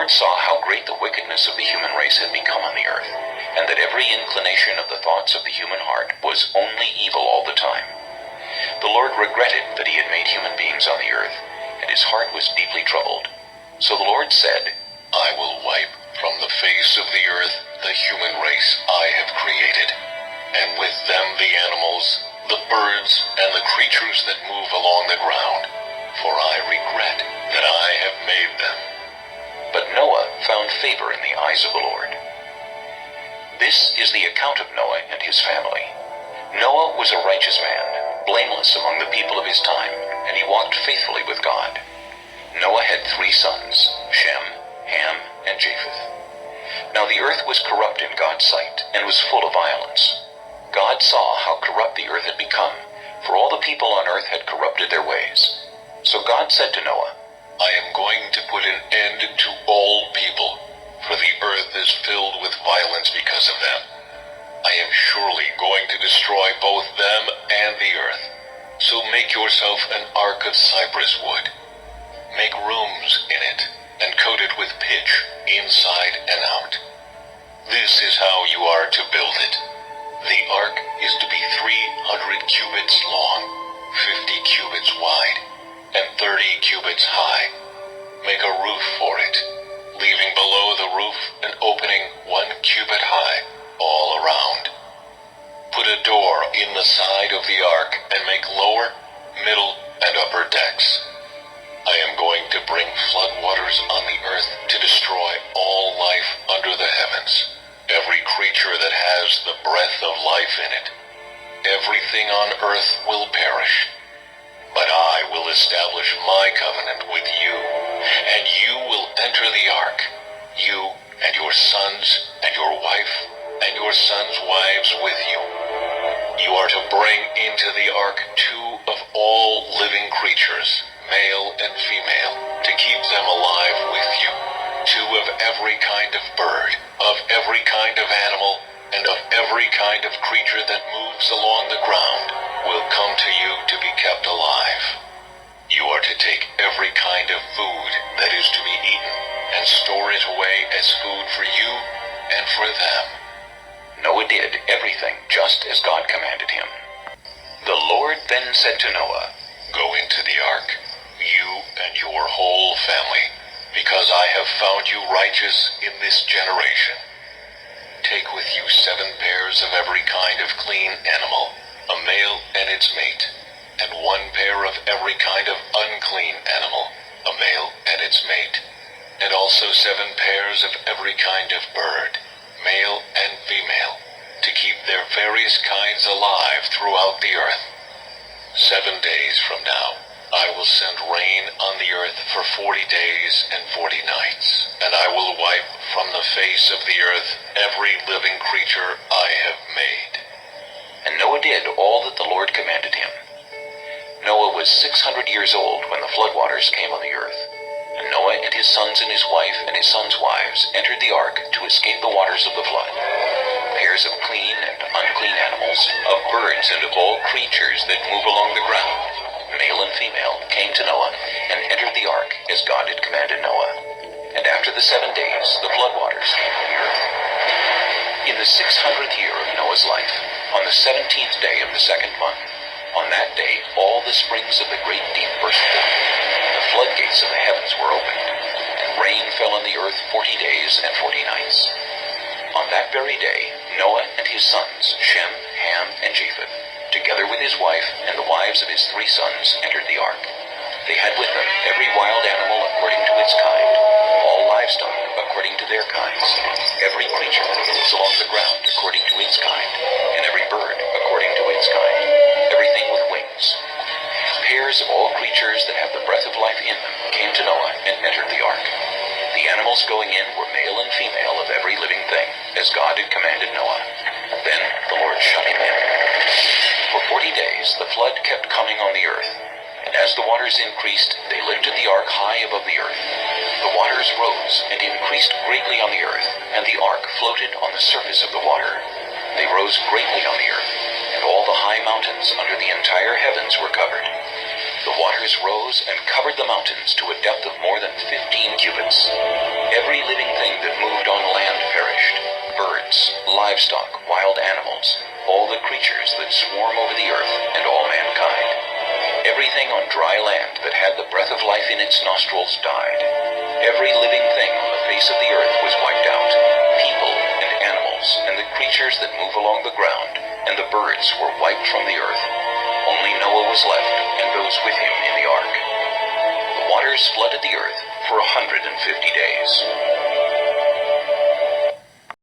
Lord saw how great the wickedness of the human race had become on the earth, and that every inclination of the thoughts of the human heart was only evil all the time. The Lord regretted that he had made human beings on the earth, and his heart was deeply troubled. So the Lord said, I will wipe from the face of the earth the human race I have created, and with them the animals, the birds, and the creatures that move along the ground, for I regret that I have made them. But Noah found favor in the eyes of the Lord. This is the account of Noah and his family. Noah was a righteous man, blameless among the people of his time, and he walked faithfully with God. Noah had 3 sons, Shem, Ham, and Japheth. Now the earth was corrupt in God's sight, and was full of violence. God saw how corrupt the earth had become, for all the people on earth had corrupted their ways. So God said to Noah, I am going to put an end to all people, for the earth is filled with violence because of them. I am surely going to destroy both them and the earth. So make yourself an ark of cypress wood. Make rooms in it, and coat it with pitch, inside and out. This is how you are to build it. The ark is to be 300 cubits long, 50 cubits wide, and 30 cubits high. Make a roof for it, leaving below the roof an opening 1 cubit high, all around. Put a door in the side of the ark, and make lower, middle, and upper decks. I am going to bring floodwaters on the earth to destroy all life under the heavens, every creature that has the breath of life in it. Everything on earth will perish. But I will establish my covenant with you, and you will enter the ark, you and your sons and your wife and your sons' wives with you. You are to bring into the ark 2 of all living creatures, male and female, to keep them alive with you. 2 of every kind of bird, of every kind of animal, and of every kind of creature that moves along the ground will come to you to be kept alive. You are to take every kind of food that is to be eaten, and store it away as food for you and for them. Noah did everything just as God commanded him. The Lord then said to Noah, Go into the ark, you and your whole family, because I have found you righteous in this generation. Take with you 7 pairs of every kind of clean animal, a male and its mate, and 1 pair of every kind of unclean animal, a male and its mate, and also 7 pairs of every kind of bird, male and female, to keep their various kinds alive throughout the earth. 7 days from now, I will send rain on the earth for 40 days and 40 nights, and I will wipe from the face of the earth every living creature I have made. And Noah did all that the Lord commanded him. Noah was 600 years old when the floodwaters came on the earth. And Noah and his sons and his wife and his sons' wives entered the ark to escape the waters of the flood. Pairs of clean and unclean animals, of birds and of all creatures that move along the ground, male and female, came to Noah and entered the ark as God had commanded Noah. And after the 7 days, the floodwaters came on the earth. In the 600th year of Noah's life, on the 17th day of the 2nd month, on that day all the springs of the great deep burst forth. The floodgates of the heavens were opened, and rain fell on the earth 40 days and 40 nights. On that very day, Noah and his sons, Shem, Ham, and Japheth, together with his wife and the wives of his 3 sons, entered the ark. They had with them every wild animal according to its kind, all livestock according to their kinds, every creature that moves along the ground according to its kind, and every bird according to its kind, everything with wings. Pairs of all creatures that have the breath of life in them came to Noah and entered the ark. The animals going in were male and female of every living thing, as God had commanded Noah. Then the Lord shut him in. For 40 days the flood kept coming on the earth, and as the waters increased, they lifted the ark high above the earth. The waters rose and increased greatly on the earth, and the ark floated on the surface of the water. They rose greatly on the earth, and all the high mountains under the entire heavens were covered. The The waters rose and covered the mountains to a depth of more than 15 cubits. Every living thing that moved on land perished: birds, livestock, wild animals, all the creatures that swarm over the earth, and all mankind. Everything on dry land that had the breath of life in its nostrils died. Every living thing on the face of the earth was wiped out: people and animals, and the creatures that move along the ground, and the birds were wiped from the earth. Only Noah was left, and those with him in the ark. The waters flooded the earth for 150 days.